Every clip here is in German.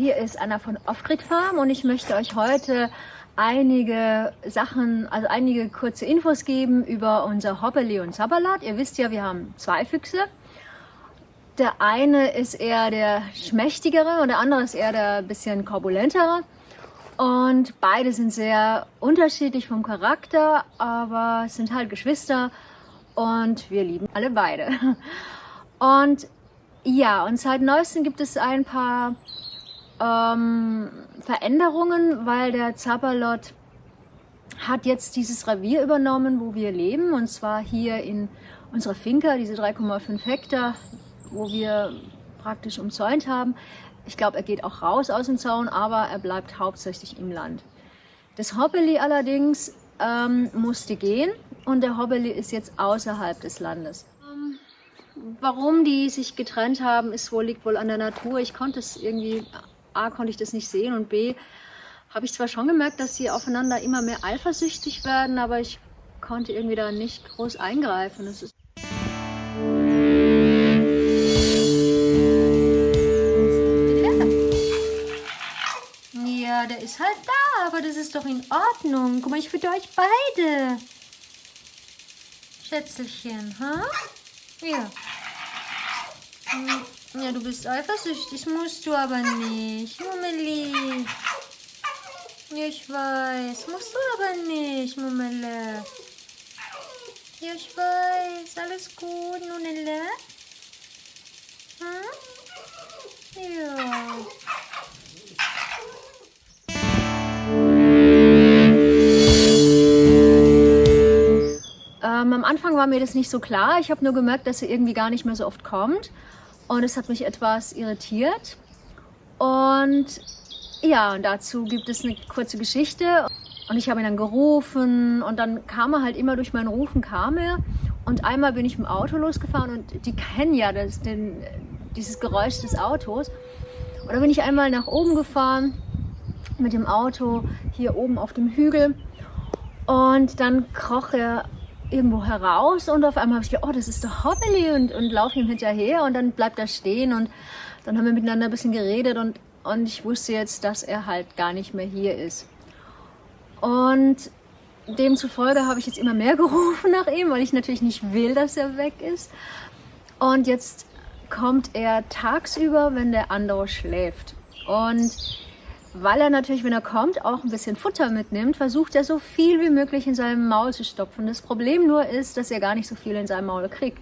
hier ist Anna von Off-Grid Farm und ich möchte euch heute einige Sachen, also einige kurze Infos geben über unser Hoppeli und Zapperlot. Ihr wisst ja, wir haben zwei Füchse. Der eine ist eher der schmächtigere und der andere ist eher der bisschen korpulentere. Und beide sind sehr unterschiedlich vom Charakter, aber sind halt Geschwister und wir lieben alle beide. Und ja, und seit neuestem gibt es ein paar Veränderungen, weil der Zapperlot hat jetzt dieses Revier übernommen, wo wir leben, und zwar hier in unserer Finca, diese 3,5 Hektar, wo wir praktisch umzäunt haben. Ich glaube, er geht auch raus aus dem Zaun, aber er bleibt hauptsächlich im Land. Das Hoppeli allerdings musste gehen und der Hoppeli ist jetzt außerhalb des Landes. Warum die sich getrennt haben, liegt wohl an der Natur. Ich konnte es irgendwie, A, konnte ich das nicht sehen und B, habe ich zwar schon gemerkt, dass sie aufeinander immer mehr eifersüchtig werden, aber ich konnte irgendwie da nicht groß eingreifen. Das ist ja, der ist halt da, aber das ist doch in Ordnung. Guck mal, ich fütter euch beide. Schätzelchen, ha? Ja. Ja, du bist eifersüchtig, musst du aber nicht. Mummeli. Ja, ich weiß. Musst du aber nicht, Mummele. Ja, ich weiß. Alles gut, Nunelle? Hm? Ja. Am Anfang war mir das nicht so klar. Ich habe nur gemerkt, dass sie irgendwie gar nicht mehr so oft kommt. Und es hat mich etwas irritiert. Und ja, und dazu gibt es eine kurze Geschichte. Und ich habe ihn dann gerufen und dann kam er halt immer durch mein Rufen kam er. Und einmal bin ich mit dem Auto losgefahren und die kennen ja dieses Geräusch des Autos. Und dann bin ich einmal nach oben gefahren mit dem Auto hier oben auf dem Hügel. Und dann kroch er irgendwo heraus und auf einmal habe ich gedacht, oh, das ist der Hoppeli und laufe ihm hinterher und dann bleibt er stehen und dann haben wir miteinander ein bisschen geredet und ich wusste jetzt, dass er halt gar nicht mehr hier ist. Und demzufolge habe ich jetzt immer mehr gerufen nach ihm, weil ich natürlich nicht will, dass er weg ist. Und jetzt kommt er tagsüber, wenn der andere schläft. Und weil er natürlich, wenn er kommt, auch ein bisschen Futter mitnimmt, versucht er so viel wie möglich in seinem Maul zu stopfen. Das Problem nur ist, dass er gar nicht so viel in seinem Maul kriegt.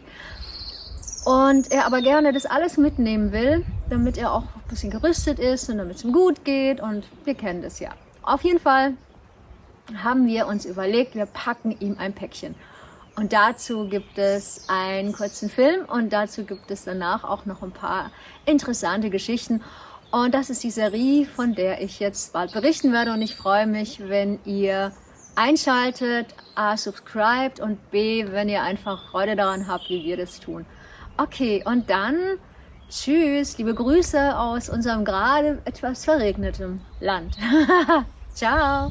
Und er aber gerne das alles mitnehmen will, damit er auch ein bisschen gerüstet ist und damit es ihm gut geht. Und wir kennen das ja. Auf jeden Fall haben wir uns überlegt, wir packen ihm ein Päckchen. Und dazu gibt es einen kurzen Film und dazu gibt es danach auch noch ein paar interessante Geschichten. Und das ist die Serie, von der ich jetzt bald berichten werde. Und ich freue mich, wenn ihr einschaltet, A, subscribt und B, wenn ihr einfach Freude daran habt, wie wir das tun. Okay, und dann tschüss, liebe Grüße aus unserem gerade etwas verregnetem Land. Ciao.